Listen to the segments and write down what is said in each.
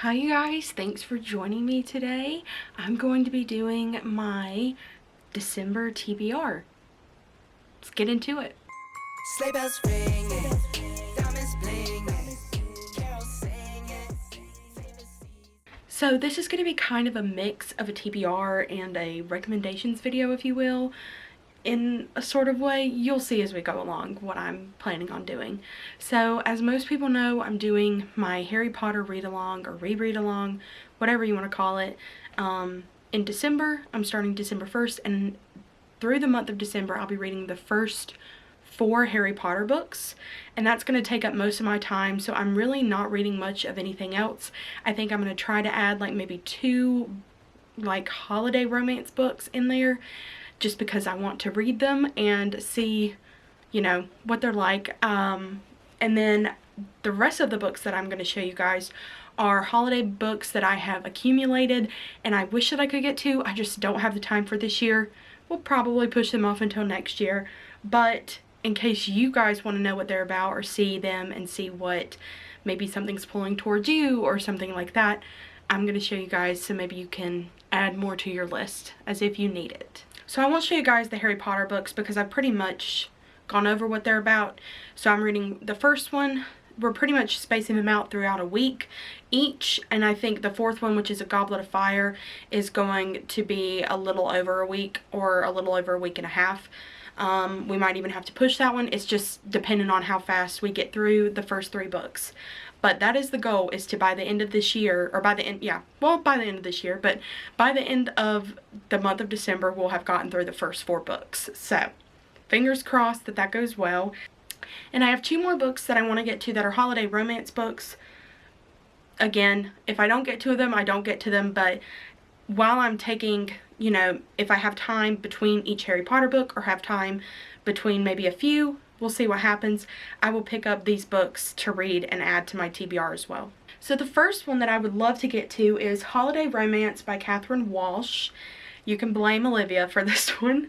Hi you guys, thanks for joining me today. I'm going to be doing my December TBR. Let's get into it. Sleigh bells ringing, diamonds blinging, carols singing. So this is going to be kind of a mix of a TBR and a recommendations video, if you will. In a sort of way, you'll see as we go along what I'm planning on doing. So as most people know, I'm doing my Harry Potter read-along or reread along, whatever you want to call it, in December. I'm starting December 1st, and through the month of December I'll be reading the first 4 Harry Potter books, and that's going to take up most of my time, so I'm really not reading much of anything else. I think I'm going to try to add like maybe 2 like holiday romance books in there, just because I want to read them and see, you know, what they're like. And then the rest of the books that I'm going to show you guys are holiday books that I have accumulated and I wish that I could get to. I just don't have the time for this year. We'll probably push them off until next year. But in case you guys want to know what they're about or see them and see what maybe something's pulling towards you or something like that, I'm going to show you guys so maybe you can add more to your list as if you need it. So I won't show you guys the Harry Potter books because I've pretty much gone over what they're about. So I'm reading the first one. We're pretty much spacing them out throughout a week each. And I think the 4th one, which is A Goblet of Fire, is going to be a little over a week or a little over a week and a half. We might even have to push that one. It's just depending on how fast we get through the first 3 books. But that is the goal, is to by the end of this year, or by the end, yeah, well, by the end of this year, but by the end of the month of December, we'll have gotten through the first 4 books. So, fingers crossed that that goes well. And I have 2 more books that I want to get to that are holiday romance books. Again, if I don't get to them, I don't get to them, but while I'm taking, you know, if I have time between each Harry Potter book or have time between maybe a few, we'll see what happens, I will pick up these books to read and add to my TBR as well. So the first one that I would love to get to is Holiday Romance by Catherine Walsh. You can blame Olivia for this one.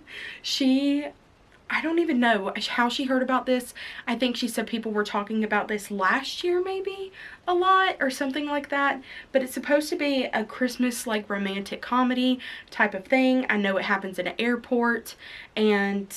I don't even know how she heard about this. I think she said people were talking about this last year maybe a lot or something like that. But it's supposed to be a Christmas like romantic comedy type of thing. I know it happens in an airport and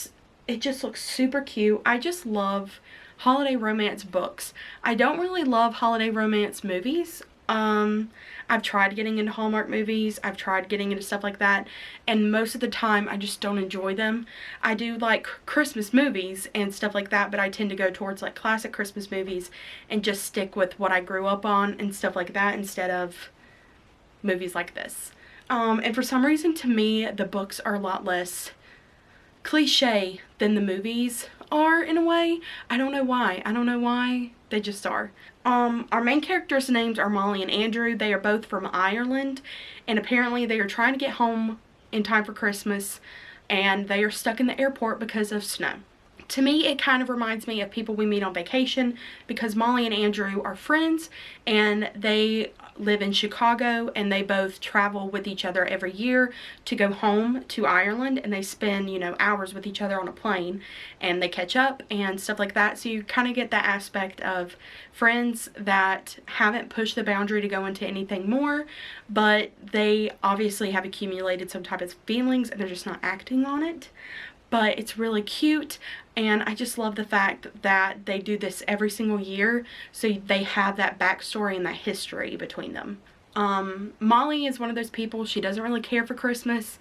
it just looks super cute. I just love holiday romance books. I don't really love holiday romance movies. I've tried getting into Hallmark movies, I've tried getting into stuff like that, and most of the time I just don't enjoy them. I do like Christmas movies and stuff like that, but I tend to go towards like classic Christmas movies and just stick with what I grew up on and stuff like that instead of movies like this. And for some reason, to me, the books are a lot less cliche than the movies are in a way. I don't know why. They just are. Our main characters' names are Molly and Andrew. They are both from Ireland, and apparently they are trying to get home in time for Christmas, and they are stuck in the airport because of snow. To me, it kind of reminds me of people we meet on vacation, because Molly and Andrew are friends and they live in Chicago and they both travel with each other every year to go home to Ireland, and they spend, you know, hours with each other on a plane and they catch up and stuff like that. So you kind of get that aspect of friends that haven't pushed the boundary to go into anything more, but they obviously have accumulated some type of feelings and they're just not acting on it. But it's really cute, and I just love the fact that they do this every single year, so they have that backstory and that history between them. Molly is one of those people, she doesn't really care for Christmas.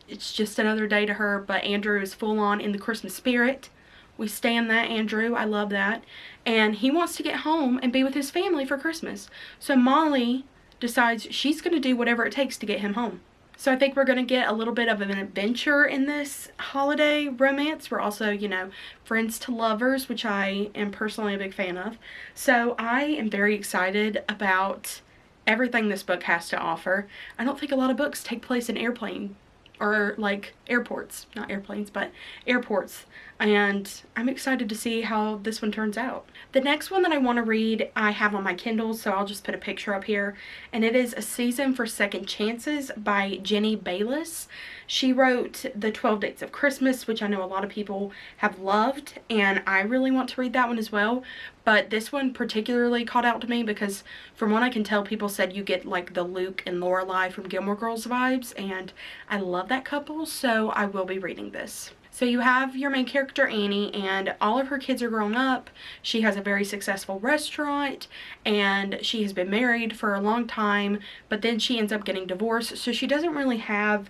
It's just another day to her, but Andrew is full on in the Christmas spirit. We stand that Andrew, I love that. And he wants to get home and be with his family for Christmas. So Molly decides she's going to do whatever it takes to get him home. So I think we're going to get a little bit of an adventure in this holiday romance. We're also, you know, friends to lovers, which I am personally a big fan of. So I am very excited about everything this book has to offer. I don't think a lot of books take place in airplane or like airports, not airplanes, but airports. and I'm excited to see how this one turns out. The next one that I want to read I have on my Kindle, so I'll just put a picture up here, and it is A Season for Second Chances by Jenny Bayliss. She wrote The 12 Dates of Christmas, which I know a lot of people have loved, and I really want to read that one as well, but this one particularly caught out to me because from what I can tell, people said you get like the Luke and Lorelai from Gilmore Girls vibes, and I love that couple, so I will be reading this. So you have your main character Annie, and all of her kids are grown up. She has a very successful restaurant, and she has been married for a long time, but then she ends up getting divorced, so she doesn't really have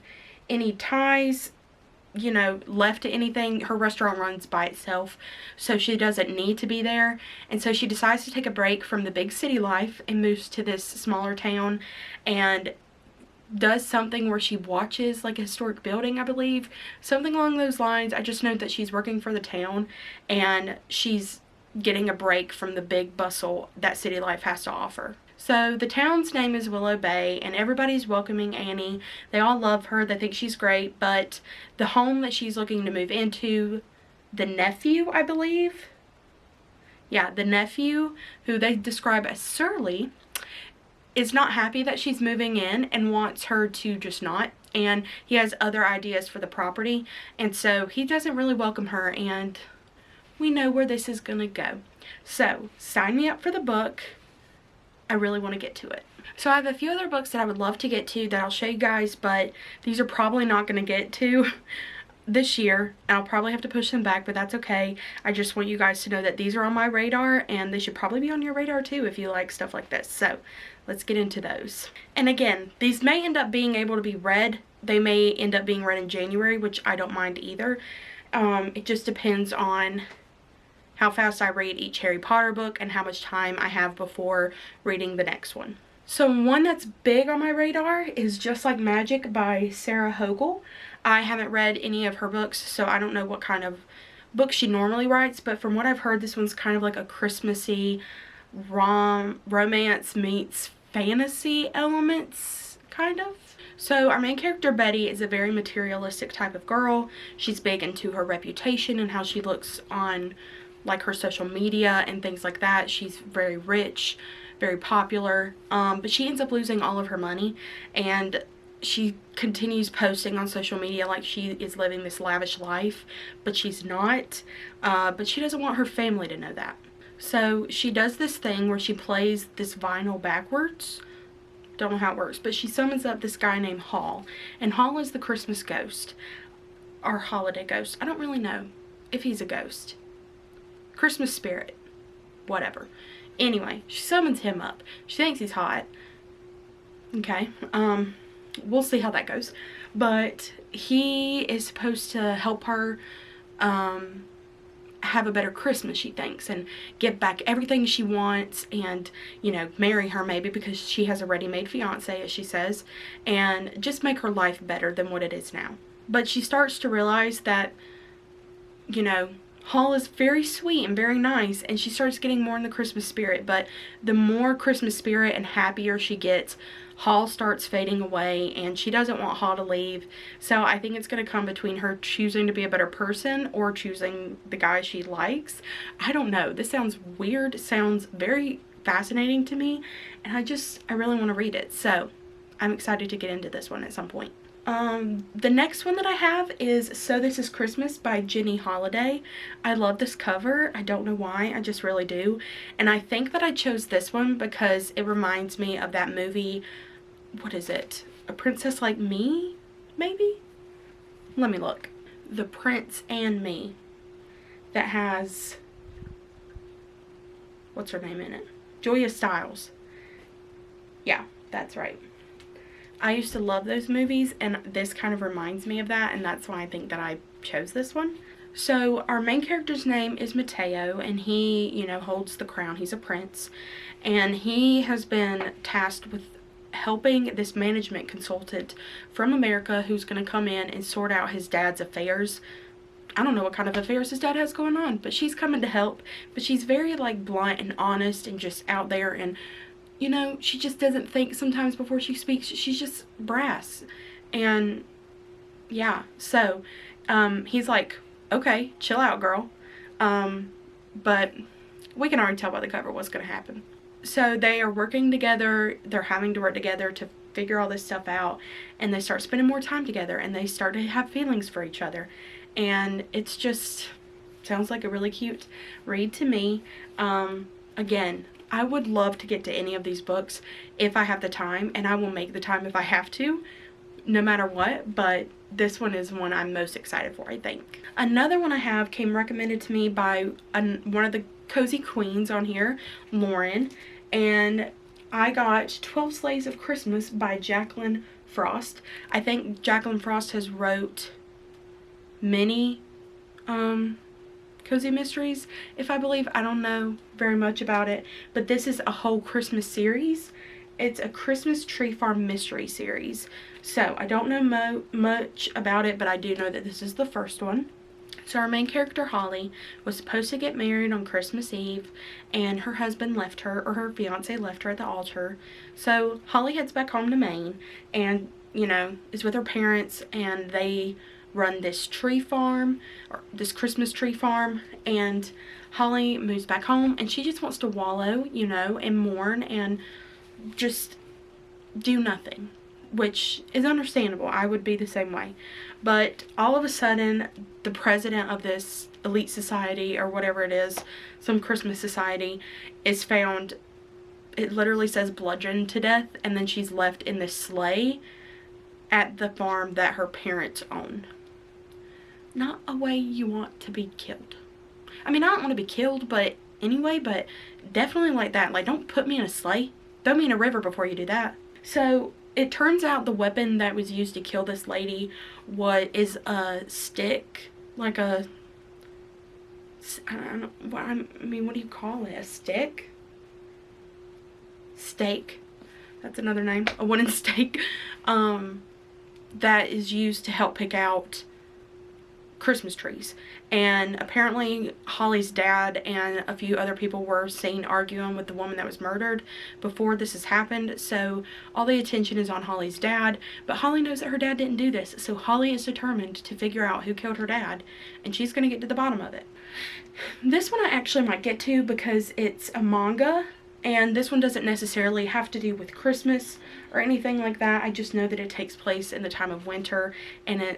any ties, you know, left to anything. Her restaurant runs by itself, so she doesn't need to be there, and so she decides to take a break from the big city life and moves to this smaller town and does something where she watches like a historic building, I believe, something along those lines. I just know that she's working for the town and she's getting a break from the big bustle that city life has to offer. So the town's name is Willow Bay, and everybody's welcoming Annie. They all love her, they think she's great, but the home that she's looking to move into, the nephew, I believe, yeah, the nephew, who they describe as surly, is not happy that she's moving in and wants her to just not, and he has other ideas for the property, and so he doesn't really welcome her, and we know where this is gonna go. So sign me up for the book. I really want to get to it. So I have a few other books that I would love to get to that I'll show you guys, but these are probably not going to get to this year. I'll probably have to push them back, but that's okay. I just want you guys to know that these are on my radar, and they should probably be on your radar too if you like stuff like this. So let's get into those. And again, these may end up being able to be read. They may end up being read in January, which I don't mind either. It just depends on how fast I read each Harry Potter book and how much time I have before reading the next one. So one that's big on my radar is Just Like Magic by Sarah Hogle. I haven't read any of her books, so I don't know what kind of books she normally writes, but from what I've heard, this one's kind of like a Christmassy romance meets fantasy elements, kind of. So our main character Betty is a very materialistic type of girl. She's big into her reputation and how she looks on like her social media and things like that. She's very rich, very popular, but she ends up losing all of her money, and she continues posting on social media like she is living this lavish life, but she's not, but she doesn't want her family to know that. So she does this thing where she plays this vinyl backwards. Don't know how it works, but she summons up this guy named Hall, and Hall is the Christmas ghost, or holiday ghost. I don't really know if he's a ghost. Christmas spirit, whatever. Anyway, she summons him up. She thinks he's hot. Okay, we'll see how that goes. But he is supposed to help her have a better Christmas, she thinks, and get back everything she wants, and, you know, marry her maybe because she has a ready-made fiance, as she says, and just make her life better than what it is now. But she starts to realize that, you know, Hall is very sweet and very nice, and she starts getting more in the Christmas spirit, but the more Christmas spirit and happier she gets, Hall starts fading away, and she doesn't want Hall to leave. So I think it's going to come between her choosing to be a better person or choosing the guy she likes. I don't know. This sounds weird. It sounds very fascinating to me, and I really want to read it. So I'm excited to get into this one at some point. The next one that I have is So This Is Christmas by Jenny Holiday. I love this cover. I don't know why, I just really do. And I think that I chose this one because it reminds me of that movie, what is it? A Princess Like Me, maybe? Let me look. The Prince and Me. That has, what's her name in it? Julia Stiles. Yeah, that's right. I used to love those movies, and this kind of reminds me of that, and that's why I think that I chose this one. So our main character's name is Mateo, and he, you know, holds the crown. He's a prince, and he has been tasked with helping this management consultant from America who's going to come in and sort out his dad's affairs. I don't know what kind of affairs his dad has going on, but she's coming to help. But she's very, like, blunt and honest and just out there, and you know, she just doesn't think sometimes before she speaks. She's just brass. And yeah, so he's like okay, chill out, girl. But we can already tell by the cover what's going to happen. So they are working together, they're having to work together to figure all this stuff out, and they start spending more time together, and they start to have feelings for each other, and it's just sounds like a really cute read to me. Again, I would love to get to any of these books if I have the time, and I will make the time if I have to, no matter what, but this one is one I'm most excited for, I think. Another one I have came recommended to me by one of the cozy queens on here, Lauren, and I got 12 Sleighs of Christmas by Jacqueline Frost. I think Jacqueline Frost has wrote many cozy mysteries, if I believe. I don't know very much about it, but this is a whole Christmas series. It's a Christmas Tree Farm mystery series. So I don't know much about it, but I do know that this is the first one. So our main character, Holly, was supposed to get married on Christmas Eve, and her husband left her, or her fiance left her at the altar. So Holly heads back home to Maine and, you know, is with her parents, and they run this tree farm, or this Christmas tree farm, and Holly moves back home, and she just wants to wallow, you know, and mourn and just do nothing, which is understandable. I would be the same way. But all of a sudden, the president of this elite society, or whatever it is, some Christmas society, is found, it literally says bludgeoned to death, and then she's left in this sleigh at the farm that her parents own. Not a way you want to be killed. I mean, I don't want to be killed, but anyway, but definitely like that. Like, don't put me in a sleigh. Throw me in a river before you do that. So it turns out the weapon that was used to kill this lady is a stick, like a, I don't know, what do you call it? A stick? Stake. That's another name. A wooden stake. That is used to help pick out Christmas trees. And apparently Holly's dad and a few other people were seen arguing with the woman that was murdered before this has happened, so all the attention is on Holly's dad, but Holly knows that her dad didn't do this, so Holly is determined to figure out who killed her dad, and she's going to get to the bottom of it. This one I actually might get to because it's a manga, and this one doesn't necessarily have to do with Christmas or anything like that. I just know that it takes place in the time of winter, and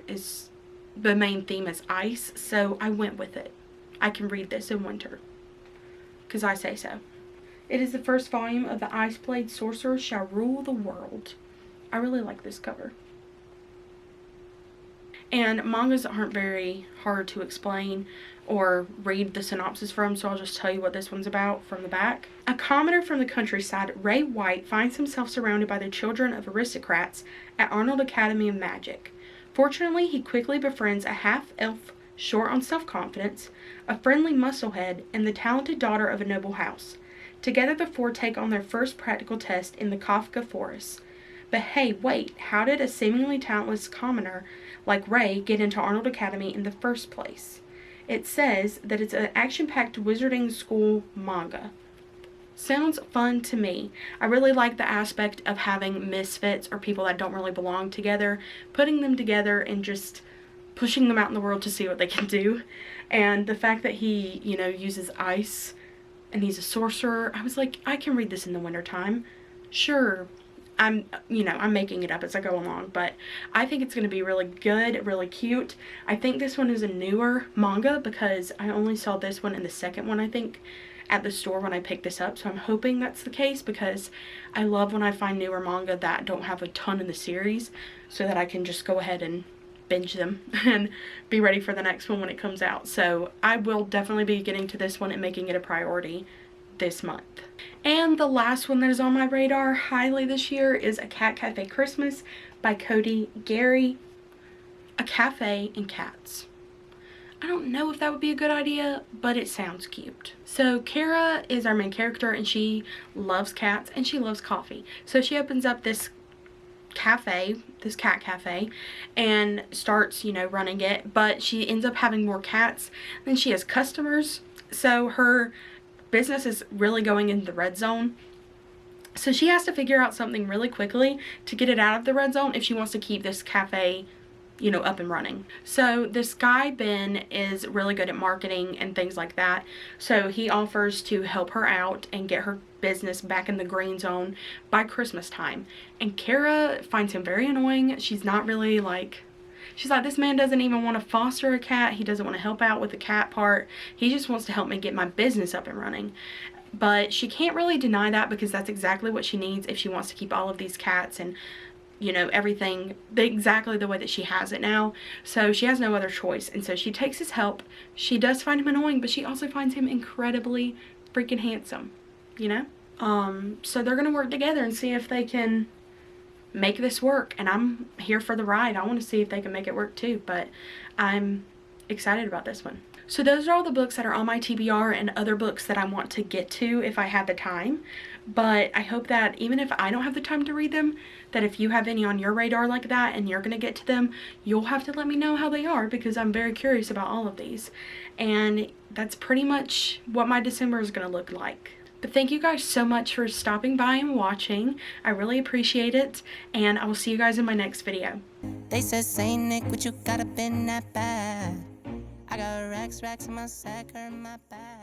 the main theme is ice, so I went with it. I can read this in winter, because I say so. It is the first volume of the Iceblad Sorcerer Shall Rule the World. I really like this cover. And mangas aren't very hard to explain or read the synopsis from, so I'll just tell you what this one's about from the back. A commoner from the countryside, Ray White finds himself surrounded by the children of aristocrats at Arnold Academy of Magic. Fortunately, he quickly befriends a half-elf short on self-confidence, a friendly musclehead, and the talented daughter of a noble house. Together, the four take on their first practical test in the Kafka Forest. But hey, wait, how did a seemingly talentless commoner like Ray get into Arnold Academy in the first place? It says that it's an action-packed wizarding school manga. Sounds fun to me. I really like the aspect of having misfits or people that don't really belong together, putting them together and just pushing them out in the world to see what they can do. And the fact that he, you know, uses ice and he's a sorcerer, I was like, I can read this in the wintertime. Sure, I'm making it up as I go along, but I think it's going to be really good, really cute. I think this one is a newer manga because I only saw this one and the second one, I think, at the store when I picked this up, so I'm hoping that's the case because I love when I find newer manga that don't have a ton in the series so that I can just go ahead and binge them and be ready for the next one when it comes out. So I will definitely be getting to this one and making it a priority this month. And the last one that is on my radar highly this year is A Cat Cafe Christmas by Codi Gary. A cafe and cats. I don't know if that would be a good idea, but it sounds cute. So Kara is our main character, and she loves cats and she loves coffee. So she opens up this cafe, this cat cafe, and starts, you know, running it, but she ends up having more cats than she has customers. So her business is really going into the red zone. So she has to figure out something really quickly to get it out of the red zone if she wants to keep this cafe you know, up and running. So this guy, Ben, is really good at marketing and things like that. So he offers to help her out and get her business back in the green zone by Christmas time. And Kara finds him very annoying. She's not really like, she's like, this man doesn't even want to foster a cat. He doesn't want to help out with the cat part. He just wants to help me get my business up and running. But she can't really deny that because that's exactly what she needs if she wants to keep all of these cats and, you know, everything exactly the way that she has it now. So she has no other choice, and so she takes his help. She does find him annoying, but she also finds him incredibly freaking handsome, you know. So they're gonna work together and see if they can make this work, and I'm here for the ride. I want to see if they can make it work too, but I'm excited about this one. So those are all the books that are on my TBR and other books that I want to get to if I have the time. But I hope that even if I don't have the time to read them, that if you have any on your radar like that and you're going to get to them, you'll have to let me know how they are, because I'm very curious about all of these. And that's pretty much what my December is going to look like. But thank you guys so much for stopping by and watching. I really appreciate it, and I will see you guys in my next video. They said, "Say Nick, what you got up in that bag?" I got racks in my sack or in my bag.